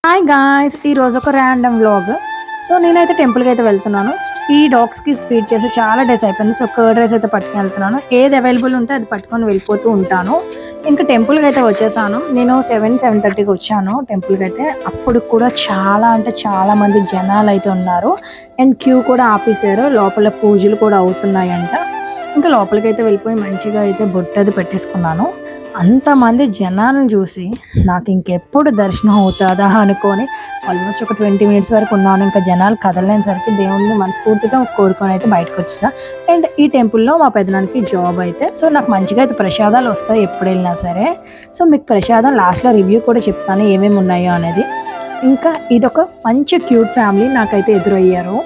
Hi guys! ఈరోజు ఒక random vlog. So, నేనైతే టెంపుల్‌కి అయితే వెళ్తున్నాను. ఈ డాగ్స్‌కి ఫీడ్ చేసి చాలా డేస్ అయిపోయింది. సో, కర్డ్ రైస్ అయితే పట్టుకెళ్తున్నాను. ఏది అవైలబుల్ ఉంటే అది పట్టుకొని వెళ్ళిపోతూ ఉంటాను. ఇంకా టెంపుల్‌కి అయితే వచ్చేసాను. నేను 7:30కి వచ్చాను టెంపుల్‌కైతే. అప్పుడు కూడా చాలా అంటే చాలా మంది జనాలైతే ఉన్నారు. అండ్ క్యూ కూడా ఆపేశారు. లోపల పూజలు కూడా అవుతున్నాయంట. ఇంకా లోపలికైతే వెళ్ళిపోయి మంచిగా అయితే బొట్టది పెట్టేసుకున్నాను. అంతమంది జనాలను చూసి నాకు ఇంకెప్పుడు దర్శనం అవుతాదా అనుకోని ఆల్మోస్ట్ ఒక 20 మినిట్స్ వరకు ఉన్నాను. ఇంకా జనాలు కదలలేసరికి దేవుడిని మనస్ఫూర్తిగా కోరుకొని అయితే బయటకు వచ్చేసా. అండ్ ఈ టెంపుల్‌లో మా పెదనాన్నకి జాబ్ అయితే. సో, నాకు మంచిగా అయితే ప్రసాదాలు వస్తాయి ఎప్పుడు వెళ్ళినా సరే. సో, మీకు ప్రసాదం లాస్ట్‌లో రివ్యూ కూడా చెప్తాను ఏమేమి ఉన్నాయో అనేది. ఇంకా ఇదొక మంచి క్యూట్ ఫ్యామిలీ నాకైతే ఎదురయ్యారు.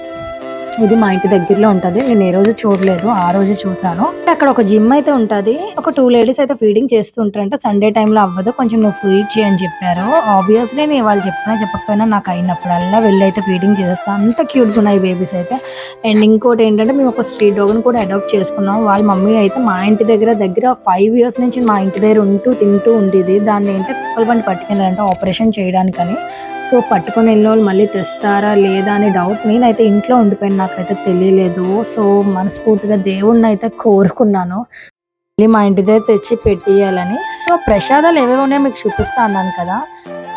ఇది మా ఇంటి దగ్గరలో ఉంటది. నేను ఏ రోజు చూడలేదు. ఆ రోజే చూసాను. అక్కడ ఒక జిమ్ అయితే ఉంటది. ఒక 2 లేడీస్ అయితే ఫీడింగ్ చేస్తూ ఉంటారంట. సండే టైమ్‌లో అవ్వదు. కొంచెం నువ్వు ఫీడ్ చెయి అని చెప్పారు. ఆబ్వియస్‌లీ నేను వాళ్ళు చెప్పినా చెప్పకపోయినా నాకు అయినప్పుడల్లా వెళ్ళైతే ఫీడింగ్ చేసేస్తా. అంత క్యూట్‌గా ఉన్నాయి బేబీస్ అయితే. అండ్ ఇంకోటి ఏంటంటే మేము ఒక స్ట్రీట్ డాగ్‌ని కూడా అడాప్ట్ చేసుకున్నాం. వాళ్ళ మమ్మీ అయితే మా ఇంటి దగ్గర 5 ఇయర్స్ నుంచి మా ఇంటి దగ్గర ఉంటూ తింటూ ఉండేది. దాన్ని ఏంటి కుక్కల బండి పట్టుకెళ్ళారంట ఆపరేషన్ చేయడానికని. సో, పట్టుకొని వెళ్ళినోళ్ళు మళ్ళీ తెస్తారా లేదా అనే డౌట్. నేనైతే ఇంట్లో ఉండిపోయాను. నాకైతే తెలియలేదు. సో, మనస్ఫూర్తిగా దేవుడినైతే కోరుకున్నాను. మళ్ళీ మా ఇంటి దగ్గర తెచ్చి పెట్టియాలని. సో, ప్రసాదాలు ఏవేవి ఉన్నాయో మీకు చూపిస్తా అన్నాను కదా!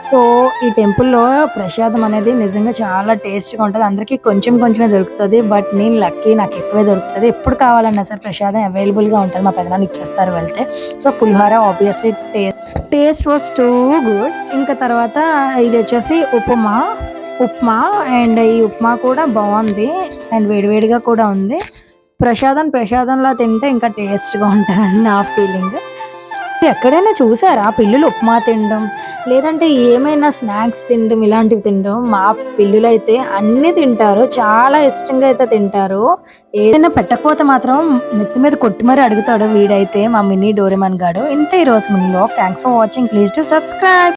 సో, ఈ టెంపుల్‌లో ప్రసాదం అనేది నిజంగా చాలా టేస్ట్‌గా ఉంటది. అందరికీ కొంచెం కొంచెమే దొరుకుతది. బట్ నేను లక్కీ నాకు ఎక్కువే దొరుకుతది. ఎప్పుడు కావాలన్నా సరే ప్రసాదం అవైలబుల్‌గా ఉంటది. మా పెదనాన్న ఇచ్చేస్తారు వెళ్తే. So, pulihora obviously taste was too good. ఇంకా తర్వాత ఇదొచ్చేసి ఉప్మా అండ్ ఈ ఉప్మా కూడా బావుంది. అండ్ వేడివేడిగా కూడా ఉంది. ప్రసాదంలా తింటే ఇంకా టేస్ట్‌గా ఉంటదని నా ఫీలింగ్. ఎక్కడైనా చూసారా పిల్లులు ఉప్మా తినడం, లేదంటే ఏమైనా స్నాక్స్ తినడం, ఇలాంటివి తినడం? మా పిల్లులైతే అన్నీ తింటారు. చాలా ఇష్టంగా అయితే తింటారు. ఏదైనా పెట్టకపోతే మాత్రం నెత్తి మీద కొట్టి మరి అడుగుతాడు వీడైతే మా మినీ డోరేమాన్ గాడు. ఇంతే ఈరోజు మన vlog. Thanks for watching. Please do subscribe.